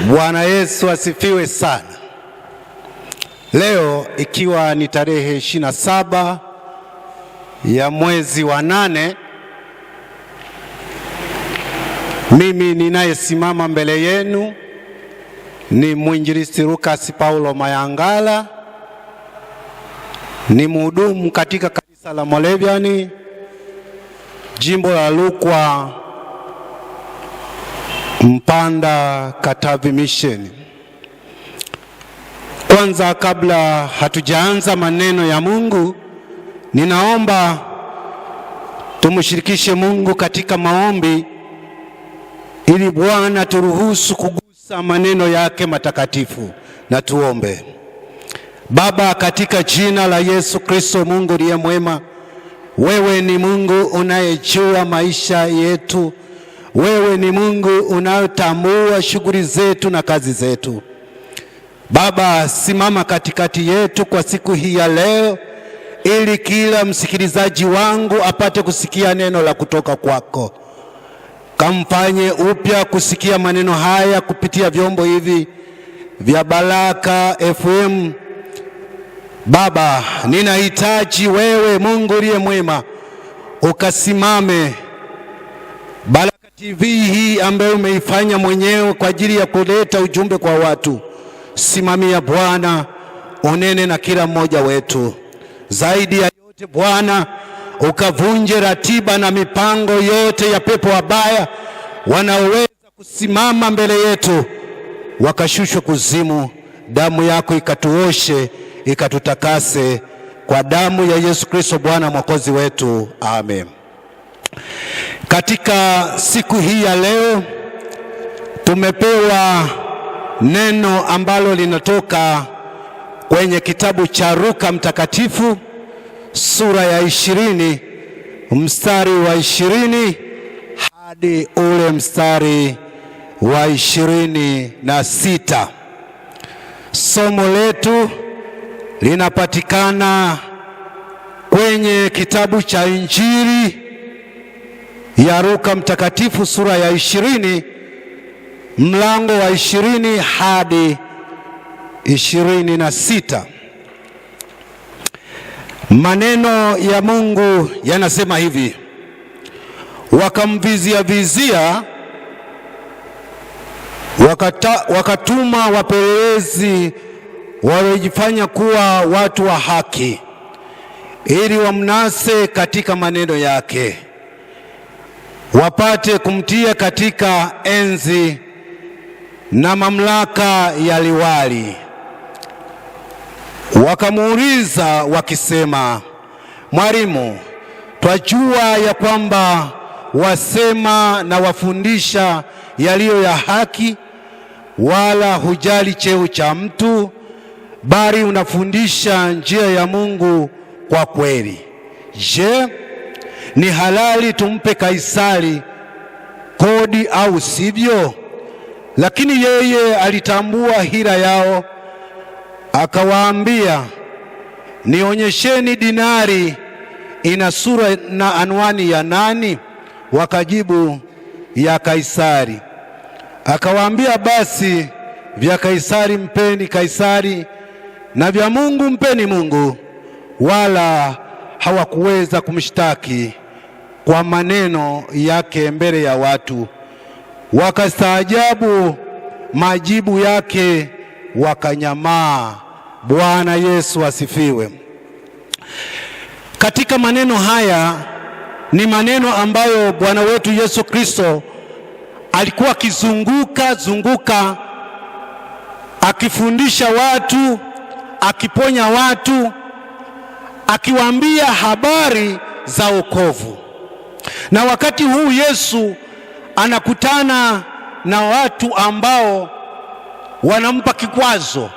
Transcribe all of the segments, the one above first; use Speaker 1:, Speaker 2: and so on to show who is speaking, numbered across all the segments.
Speaker 1: Bwana Yesu asifiwe sana. Leo ikiwa ni tarehe 27 ya mwezi wa 8, mimi ninayesimama mbele yenu ni mwinjilisti Lucas Paulo Mayangala, ni mhudumu katika kanisa la Moravian jimbo la Rukwa, Mpanda, Katavi Mission. Kwanza, kabla hatujaanza maneno ya Mungu, ninaomba tumshirikishe Mungu katika maombi ili Bwana turuhusu kugusa maneno yake matakatifu. Na tuombe. Baba, katika jina la Yesu Kristo, Mungu ndiye mwema. Wewe ni Mungu unayejua maisha yetu. Wewe ni Mungu unayotambua shughuli zetu na kazi zetu. Baba, simama katikati yetu kwa siku hii ya leo, ili kila msikilizaji wangu apate kusikia neno la kutoka kwako. Kamfanye upya kusikia maneno haya kupitia vyombo hivi vya Baraka FM. Baba, ninahitaji wewe Mungu uliye mwema ukasimame. Baraka TV hii ambayo umeifanya mwenyewe kwa ajili ya kuleta ujumbe kwa watu, simamia Bwana, unene na kila mmoja wetu. Zaidi ya yote Bwana, ukavunje ratiba na mipango yote ya pepo wabaya wanaoweza kusimama mbele yetu, wakashushwe kuzimu. Damu yako ikatuoshe, ikatutakase kwa damu ya Yesu Kristo Bwana mwokozi wetu. Amen. Katika siku hii ya leo tumepewa neno ambalo linatoka kwenye kitabu cha Luka Mtakatifu sura ya 20 mstari wa 20 hadi ule mstari wa 26. Somo letu linapatikana kwenye kitabu cha Injili ya Luka Mtakatifu sura ya 20 mlango wa 20 hadi 26. Maneno ya Mungu yanasema hivi: wakamvizia wakatuma wapelelezi waliojifanya kuwa watu wa haki, ili wamnase katika maneno yake, wapate kumtia katika enzi na mamlaka ya liwali. Wakamuuliza wakisema, Mwalimu, twajua ya kwamba wasema na wafundisha yaliyo ya haki, wala hujali cheo cha mtu, bali unafundisha njia ya Mungu kwa kweli. Je, ni halali tumpe Kaisari kodi au sivyo? Lakini yeye alitambua hila yao, akawaambia, nionyesheni dinari ina sura na anwani ya nani? Wakajibu, ya Kaisari. Akawaambia, basi vya Kaisari mpeni Kaisari, na vya Mungu mpeni Mungu. Wala hawakuweza kumshtaki kwa maneno yake mbele ya watu. Wakastaajabu majibu yake, wakanyamaa. Bwana Yesu asifiwe. Katika maneno haya ni maneno ambayo Bwana wetu Yesu Kristo alikuwa akizunguka akifundisha watu, akiponya watu, akiwaambia habari za wokovu. Na wakati huu Yesu anakutana na watu ambao wanampa kikwazo.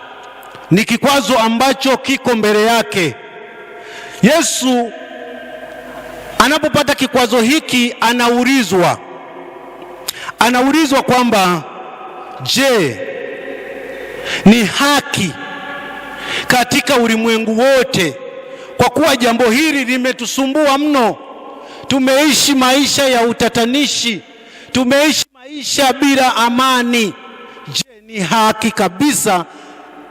Speaker 1: Ni kikwazo ambacho kiko mbele yake. Yesu anapopata kikwazo hiki anaulizwa kwamba, je, ni haki katika ulimwengu wote? Kwa kuwa jambo hili limetusumbua mno. Tumeishi maisha ya utatanishi, tumeishi maisha bila amani. Je, ni haki kabisa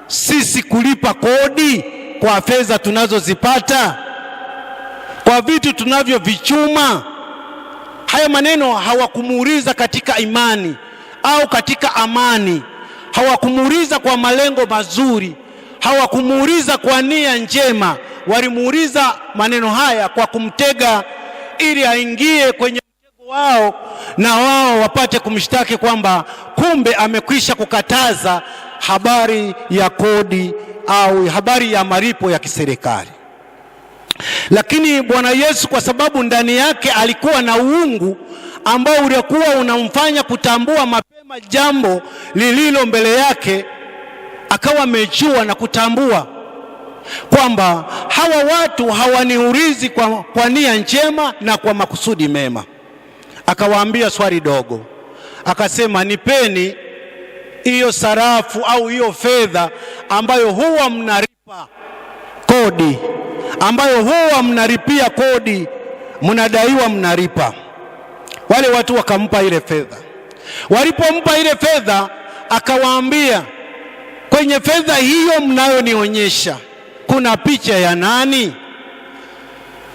Speaker 1: sisi kulipa kodi kwa fedha tunazozipata, kwa vitu tunavyovichuma? Haya maneno hawakumuuliza katika imani au katika amani, hawakumuuliza kwa malengo mazuri, hawakumuuliza kwa nia njema. Walimuuliza maneno haya kwa kumtega ili aingie kwenye mtego wao na wao wapate kumshtaki kwamba kumbe amekwisha kukataza habari ya kodi au habari ya malipo ya kiserikali. Lakini Bwana Yesu, kwa sababu ndani yake alikuwa na uungu ambao ulikuwa unamfanya kutambua mapema jambo lililo mbele yake, akawa amejua na kutambua kwamba hawa watu hawaniulizi kwa nia njema na kwa makusudi mema. Akawaambia swali dogo, akasema, nipeni hiyo sarafu au hiyo fedha ambayo huwa mnalipa kodi, ambayo huwa mnalipia kodi, mnadaiwa mnalipa. Wale watu wakampa ile fedha. Walipompa ile fedha, akawaambia, kwenye fedha hiyo mnayonionyesha kuna picha ya nani?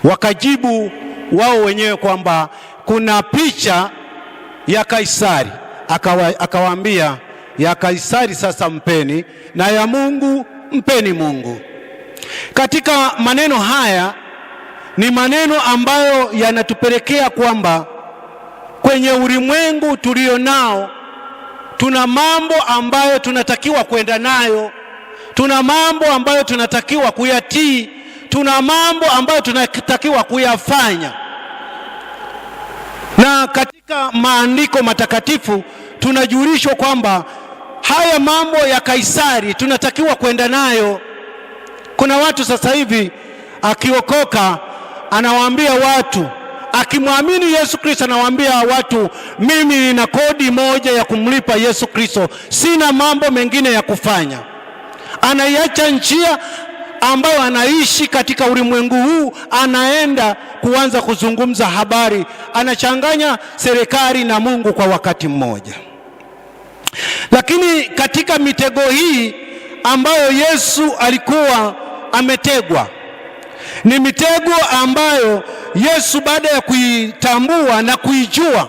Speaker 1: Wakajibu wao wenyewe kwamba kuna picha ya Kaisari. Akawaambia, ya Kaisari sasa mpeni, na ya Mungu mpeni Mungu. Katika maneno haya ni maneno ambayo yanatupelekea kwamba kwenye ulimwengu tulio nao tuna mambo ambayo tunatakiwa kwenda nayo, tuna mambo ambayo tunatakiwa kuyatii, tuna mambo ambayo tunatakiwa kuyafanya. Na katika maandiko matakatifu tunajulishwa kwamba haya mambo ya Kaisari tunatakiwa kwenda nayo. Kuna watu sasa hivi akiokoka anawaambia watu, akimwamini Yesu Kristo anawaambia watu, mimi nina kodi moja ya kumlipa Yesu Kristo, sina mambo mengine ya kufanya. Anaiacha njia ambayo anaishi katika ulimwengu huu, anaenda kuanza kuzungumza habari, anachanganya serikali na Mungu kwa wakati mmoja. Lakini katika mitego hii ambayo Yesu alikuwa ametegwa, ni mitego ambayo Yesu baada ya kuitambua na kuijua,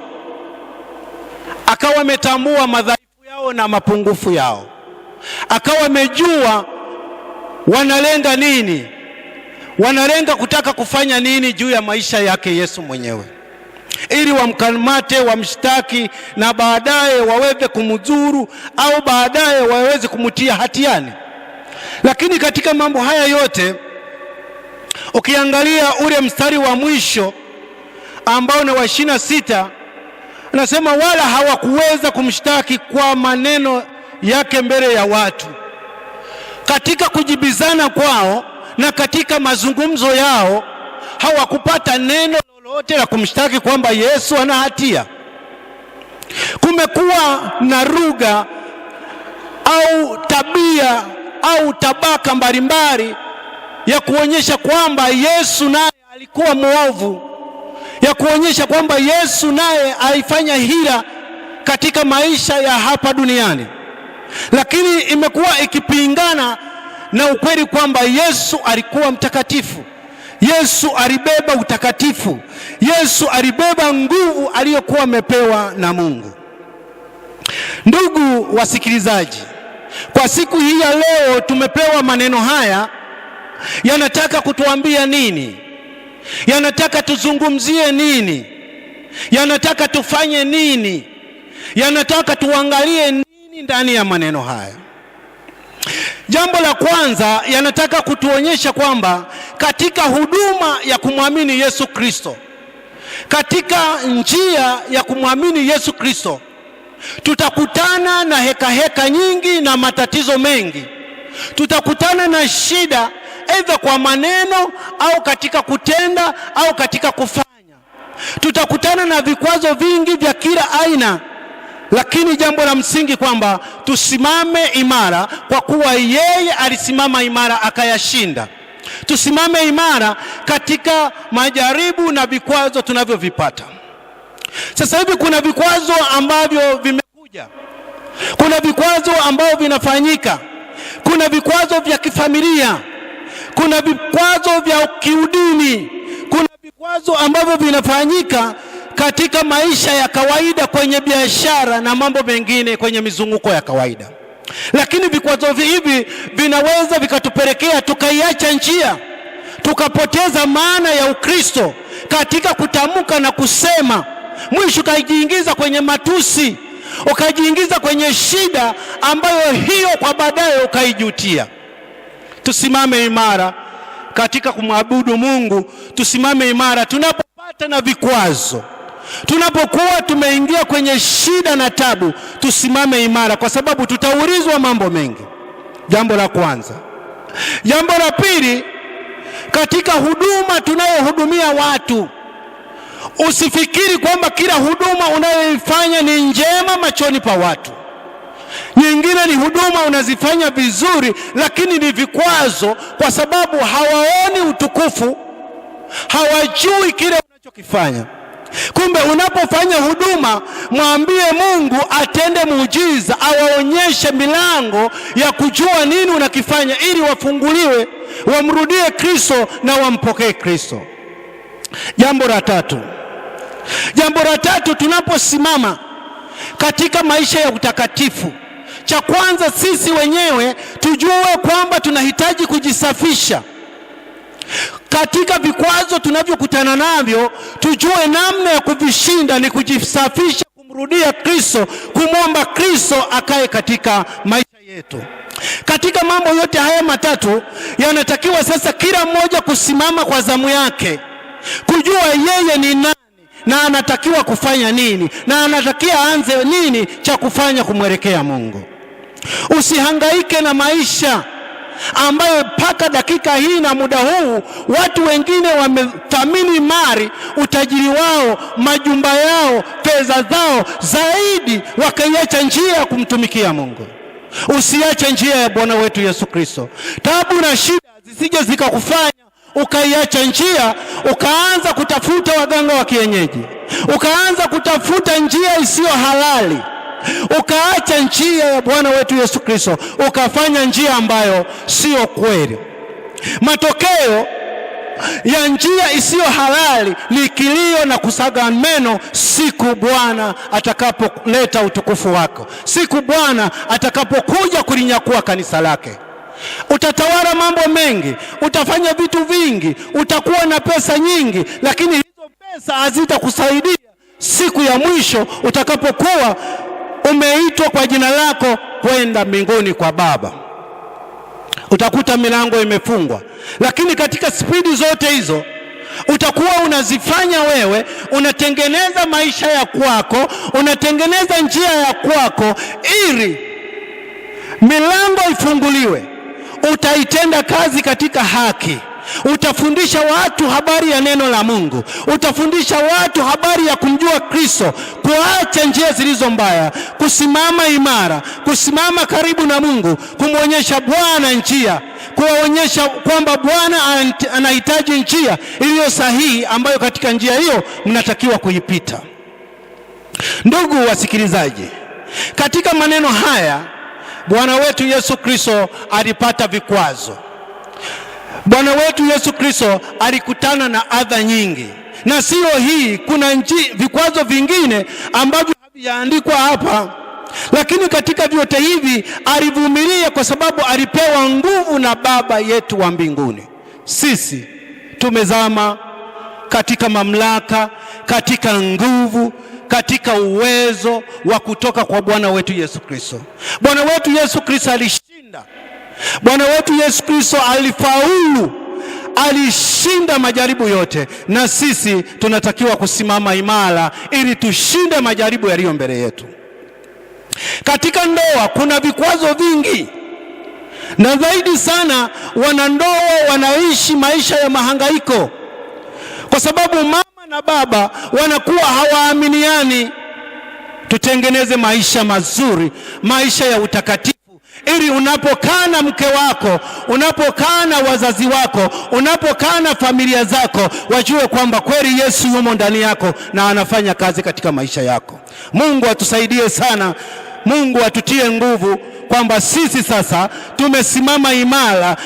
Speaker 1: akawa ametambua madhaifu yao na mapungufu yao, akawa amejua wanalenga nini, wanalenga kutaka kufanya nini juu ya maisha yake Yesu mwenyewe, ili wamkamate, wamshtaki na baadaye waweze kumdhuru au baadaye waweze kumtia hatiani. Lakini katika mambo haya yote ukiangalia ule mstari wa mwisho ambao ni wa 26, anasema wala hawakuweza kumshtaki kwa maneno yake mbele ya watu. Katika kujibizana kwao na katika mazungumzo yao hawakupata neno lolote la kumshtaki kwamba Yesu ana hatia. Kumekuwa na lugha au tabia au tabaka mbalimbali ya kuonyesha kwamba Yesu naye alikuwa mwovu, ya kuonyesha kwamba Yesu naye alifanya hila katika maisha ya hapa duniani, lakini imekuwa ikipingana na ukweli kwamba Yesu alikuwa mtakatifu. Yesu alibeba utakatifu. Yesu alibeba nguvu aliyokuwa amepewa na Mungu. Ndugu wasikilizaji, kwa siku hii ya leo tumepewa maneno haya, yanataka kutuambia nini? Yanataka tuzungumzie nini? Yanataka tufanye nini? Yanataka tuangalie nini ndani ya maneno haya? Jambo la kwanza, yanataka kutuonyesha kwamba katika huduma ya kumwamini Yesu Kristo, katika njia ya kumwamini Yesu Kristo, tutakutana na heka nyingi na matatizo mengi. Tutakutana na shida aidha kwa maneno au katika kutenda au katika kufanya. Tutakutana na vikwazo vingi vya kila aina, lakini jambo la msingi kwamba tusimame imara, kwa kuwa yeye alisimama imara akayashinda. Tusimame imara katika majaribu na vikwazo tunavyovipata. Sasa hivi kuna vikwazo ambavyo vimekuja Kuna vikwazo ambavyo vinafanyika, kuna vikwazo vya kifamilia, kuna vikwazo vya kiudini, kuna vikwazo ambavyo vinafanyika katika maisha ya kawaida, kwenye biashara na mambo mengine, kwenye mizunguko ya kawaida. Lakini vikwazo hivi vinaweza vikatupelekea tukaiacha njia, tukapoteza maana ya Ukristo katika kutamka na kusema, mwisho ukajiingiza kwenye matusi, ukajiingiza kwenye shida ambayo hiyo kwa baadaye ukaijutia. Tusimame imara katika kumwabudu Mungu, tusimame imara tunapopata na vikwazo, tunapokuwa tumeingia kwenye shida na tabu, tusimame imara, kwa sababu tutaulizwa mambo mengi. Jambo la kwanza. Jambo la pili, katika huduma tunayohudumia watu, usifikiri kwamba kila huduma unayoifanya ni njema machoni pa watu. Nyingine ni huduma unazifanya vizuri, lakini ni vikwazo, kwa sababu hawaoni utukufu, hawajui kile unachokifanya. Kumbe unapofanya huduma, mwambie Mungu atende muujiza, awaonyeshe milango ya kujua nini unakifanya, ili wafunguliwe, wamrudie Kristo na wampokee Kristo. Jambo la tatu, tunaposimama katika maisha ya utakatifu, cha kwanza sisi wenyewe tujue kwamba tunahitaji kujisafisha. Katika vikwazo tunavyokutana navyo, tujue namna ya kuvishinda ni kujisafisha, kumrudia Kristo, kumwomba Kristo akae katika maisha yetu. Katika mambo yote haya matatu, yanatakiwa sasa kila mmoja kusimama kwa zamu yake, kujua yeye ni nani na anatakiwa kufanya nini, na anatakiwa aanze nini cha kufanya kumwelekea Mungu. Usihangaike na maisha ambayo mpaka dakika hii na muda huu watu wengine wamethamini mali, utajiri wao, majumba yao, fedha zao zaidi, wakaiacha njia ya kumtumikia Mungu. Usiache njia ya Bwana wetu Yesu Kristo. Taabu na shida zisije zikakufanya ukaiacha njia, ukaanza kutafuta waganga wa kienyeji, ukaanza kutafuta njia isiyo halali, ukaacha njia ya Bwana wetu Yesu Kristo, ukafanya njia ambayo sio kweli. Matokeo ya njia isiyo halali ni kilio na kusaga meno siku Bwana atakapoleta utukufu wako, siku Bwana atakapokuja kulinyakua kanisa lake. Utatawala mambo mengi, utafanya vitu vingi, utakuwa na pesa nyingi, lakini hizo pesa hazitakusaidia siku ya mwisho utakapokuwa umeitwa kwa jina lako kwenda mbinguni kwa Baba. Utakuta milango imefungwa, lakini katika spidi zote hizo utakuwa unazifanya wewe, unatengeneza maisha ya kwako, unatengeneza njia ya kwako ili milango ifunguliwe. Utaitenda kazi katika haki, utafundisha watu habari ya neno la Mungu, utafundisha watu habari ya kumjua Kristo, kuacha njia zilizo mbaya, kusimama imara, kusimama karibu na Mungu, kumwonyesha Bwana njia, kuwaonyesha kwamba Bwana anahitaji njia iliyo sahihi, ambayo katika njia hiyo mnatakiwa kuipita. Ndugu wasikilizaji, katika maneno haya Bwana wetu Yesu Kristo alipata vikwazo. Bwana wetu Yesu Kristo alikutana na adha nyingi, na sio hii, kuna vikwazo vingine ambavyo havijaandikwa hapa, lakini katika vyote hivi alivumilia, kwa sababu alipewa nguvu na Baba yetu wa mbinguni. Sisi tumezama katika mamlaka, katika nguvu, katika uwezo wa kutoka kwa Bwana wetu Yesu Kristo. Bwana wetu Yesu Kristo alishinda. Bwana wetu Yesu Kristo alifaulu, alishinda majaribu yote, na sisi tunatakiwa kusimama imara ili tushinde majaribu yaliyo mbele yetu. Katika ndoa kuna vikwazo vingi, na zaidi sana wanandoa wanaishi maisha ya mahangaiko, kwa sababu mama na baba wanakuwa hawaaminiani. Tutengeneze maisha mazuri, maisha ya utakatifu, ili unapokaa na mke wako, unapokaa na wazazi wako, unapokaa na familia zako, wajue kwamba kweli Yesu yumo ndani yako na anafanya kazi katika maisha yako. Mungu atusaidie sana. Mungu atutie nguvu kwamba sisi sasa tumesimama imara,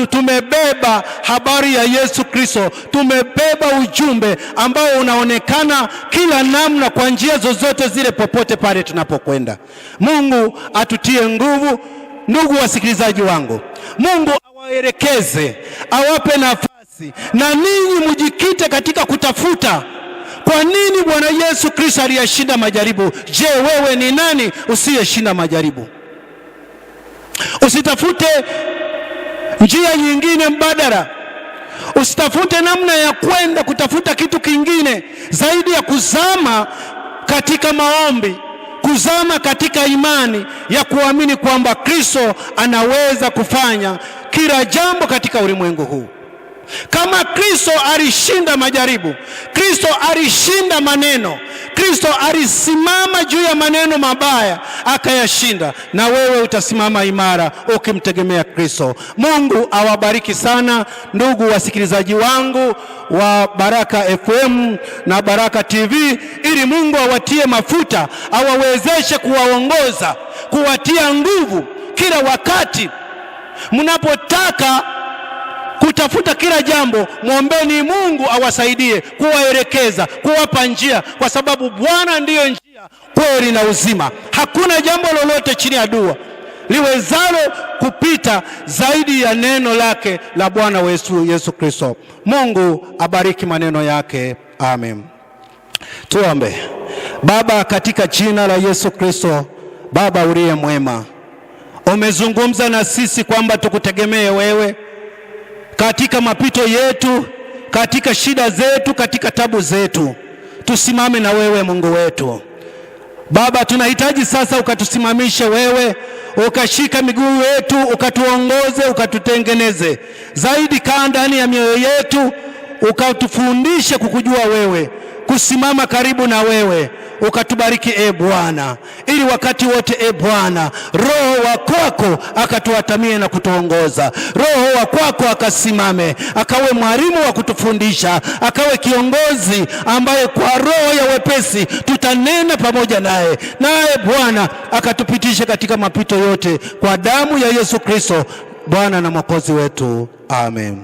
Speaker 1: tumebeba habari ya Yesu Kristo, tumebeba ujumbe ambao unaonekana kila namna kwa njia zozote zile, popote pale tunapokwenda. Mungu atutie nguvu. Ndugu wasikilizaji wangu, Mungu awaelekeze, awape nafasi, na ninyi mjikite katika kutafuta kwa nini Bwana Yesu Kristo aliyashinda majaribu. Je, wewe ni nani usiyeshinda majaribu? Usitafute njia nyingine mbadala, usitafute namna ya kwenda kutafuta kitu kingine zaidi ya kuzama katika maombi, kuzama katika imani ya kuamini kwamba Kristo anaweza kufanya kila jambo katika ulimwengu huu. Kama Kristo alishinda majaribu, Kristo alishinda maneno, Kristo alisimama juu ya maneno mabaya akayashinda, na wewe utasimama imara ukimtegemea Kristo. Mungu awabariki sana ndugu wasikilizaji wangu wa Baraka FM na Baraka TV, ili Mungu awatie mafuta, awawezeshe kuwaongoza, kuwatia nguvu kila wakati mnapotaka kutafuta kila jambo. Mwombeni Mungu awasaidie kuwaelekeza, kuwapa njia, kwa sababu Bwana ndiyo njia, kweli na uzima. Hakuna jambo lolote chini ya dua liwezalo kupita zaidi ya neno lake la Bwana wetu Yesu Kristo. Mungu abariki maneno yake. Amen. Tuombe. Baba, katika jina la Yesu Kristo, Baba uliye mwema, umezungumza na sisi kwamba tukutegemee wewe katika mapito yetu, katika shida zetu, katika tabu zetu. Tusimame na wewe Mungu wetu. Baba, tunahitaji sasa ukatusimamishe wewe, ukashika miguu yetu, ukatuongoze, ukatutengeneze zaidi. Kaa ndani ya mioyo yetu, ukatufundishe kukujua wewe, kusimama karibu na wewe. Ukatubariki Bwana, ili wakati wote Bwana Roho wa kwako akatuatamie na kutuongoza. Roho wa kwako akasimame, akawe mwalimu wa kutufundisha, akawe kiongozi ambaye kwa roho ya wepesi tutanena pamoja naye Bwana akatupitishe katika mapito yote, kwa damu ya Yesu Kristo Bwana na Mwokozi wetu. Amen.